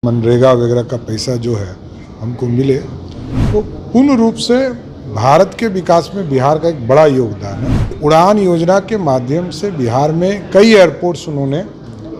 मनरेगा वगैरह का पैसा जो है हमको मिले तो पूर्ण रूप से भारत के विकास में बिहार का एक बड़ा योगदान है। उड़ान योजना के माध्यम से बिहार में कई एयरपोर्ट्स उन्होंने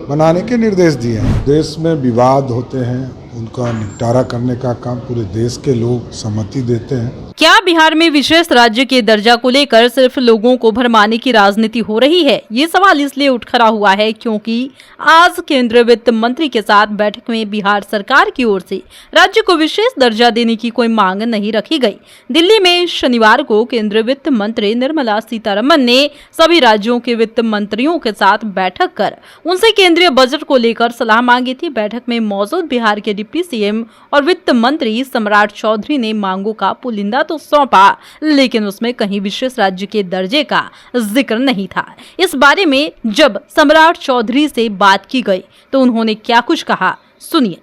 बनाने के निर्देश दिए हैं। देश में विवाद होते हैं, उनका निपटारा करने का काम पूरे देश के लोग सहमति देते हैं। क्या बिहार में विशेष राज्य के दर्जा को लेकर सिर्फ लोगों को भरमाने की राजनीति हो रही है? ये सवाल इसलिए उठ खड़ा हुआ है क्योंकि आज केंद्रीय वित्त मंत्री के साथ बैठक में बिहार सरकार की ओर से राज्य को विशेष दर्जा देने की कोई मांग नहीं रखी गई। दिल्ली में शनिवार को केंद्रीय वित्त मंत्री निर्मला सीतारमण ने सभी राज्यों के वित्त मंत्रियों के साथ बैठक कर उनसे केंद्रीय बजट को लेकर सलाह मांगी थी। बैठक में मौजूद बिहार के डिप्टी सीएम और वित्त मंत्री सम्राट चौधरी ने मांगों का पुलिंदा तो सौंपा, लेकिन उसमें कहीं विशेष राज्य के दर्जे का जिक्र नहीं था। इस बारे में जब सम्राट चौधरी से बात की गई तो उन्होंने क्या कुछ कहा, सुनिए।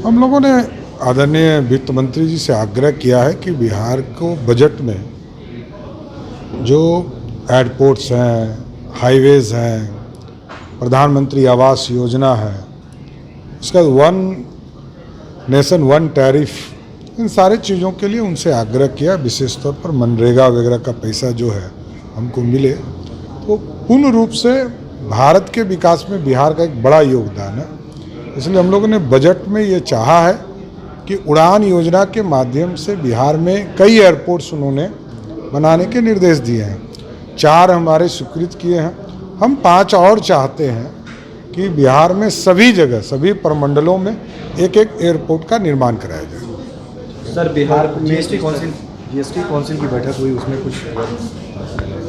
हम लोगों ने आदरणीय वित्त मंत्री जी से आग्रह किया है कि बिहार को बजट में जो एयरपोर्ट्स हैं, हाईवेज हैं, प्रधानमंत्री आवास योजना है, उसका वन नेशन वन टैरिफ, इन सारे चीज़ों के लिए उनसे आग्रह किया। विशेष तौर पर मनरेगा वगैरह का पैसा जो है हमको मिले तो पूर्ण रूप से भारत के विकास में बिहार का एक बड़ा योगदान है। इसलिए हम लोगों ने बजट में ये चाहा है कि उड़ान योजना के माध्यम से बिहार में कई एयरपोर्ट्स उन्होंने बनाने के निर्देश दिए हैं। 4 हमारे स्वीकृत किए हैं, हम 5 और चाहते हैं कि बिहार में सभी जगह, सभी प्रमंडलों में एक एयरपोर्ट का निर्माण कराया जाए। सर, बिहार जीएसटी काउंसिल की बैठक हुई, उसमें कुछ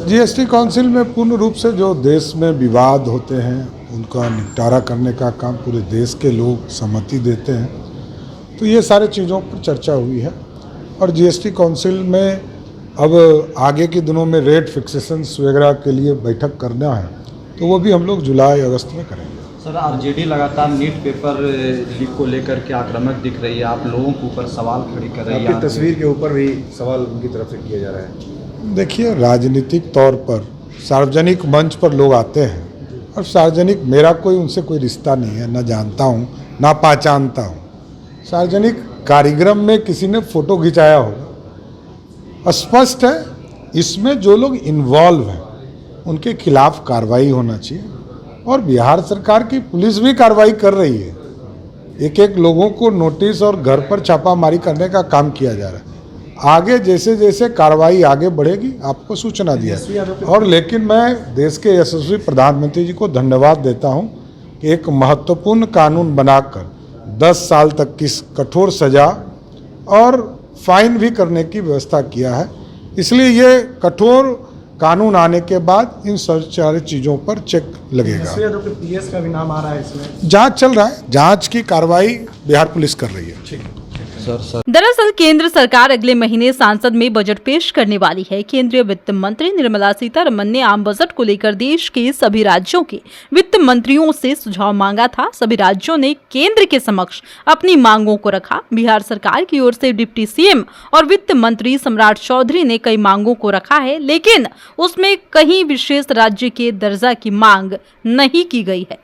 जीएसटी काउंसिल में पूर्ण रूप से जो देश में विवाद होते हैं उनका निपटारा करने का काम पूरे देश के लोग सहमति देते हैं। तो ये सारे चीज़ों पर चर्चा हुई है और जीएसटी काउंसिल में अब आगे के दिनों में रेट फिक्सेशंस वगैरह के लिए बैठक करना है, तो वो भी हम लोग जुलाई अगस्त में करेंगे। सर, आरजेडी लगातार नीट पेपर लीक को लेकर के आक्रामक दिख रही है, आप लोगों के ऊपर सवाल खड़ी कर रही है, आपकी तस्वीर के ऊपर भी सवाल उनकी तरफ से किया जा रहा है। देखिए, राजनीतिक तौर पर सार्वजनिक मंच पर लोग आते हैं और सार्वजनिक, मेरा कोई उनसे कोई रिश्ता नहीं है, ना जानता हूँ ना पहचानता हूँ। सार्वजनिक कार्यक्रम में किसी ने फोटो खिंचाया होगा, स्पष्ट है इसमें जो लोग इन्वॉल्व हैं उनके खिलाफ कार्रवाई होना चाहिए और बिहार सरकार की पुलिस भी कार्रवाई कर रही है। एक लोगों को नोटिस और घर पर छापामारी करने का काम किया जा रहा है। आगे जैसे जैसे कार्रवाई आगे बढ़ेगी आपको सूचना दिया। और लेकिन मैं देश के यशस्वी प्रधानमंत्री जी को धन्यवाद देता हूं कि एक महत्वपूर्ण कानून बनाकर 10 साल तक की कठोर सजा और फाइन भी करने की व्यवस्था किया है। इसलिए ये कठोर कानून आने के बाद इन सारी चीज़ों पर चेक लगेगा। पीएस का भी नाम आ रहा है इसमें। जांच चल रहा है, जांच की कार्रवाई बिहार पुलिस कर रही है। दरअसल केंद्र सरकार अगले महीने संसद में बजट पेश करने वाली है। केंद्रीय वित्त मंत्री निर्मला सीतारमण ने आम बजट को लेकर देश के सभी राज्यों के वित्त मंत्रियों से सुझाव मांगा था। सभी राज्यों ने केंद्र के समक्ष अपनी मांगों को रखा। बिहार सरकार की ओर से डिप्टी सीएम और वित्त मंत्री सम्राट चौधरी ने कई मांगों को रखा है, लेकिन उसमें कहीं विशेष राज्य के दर्जा की मांग नहीं की गई है।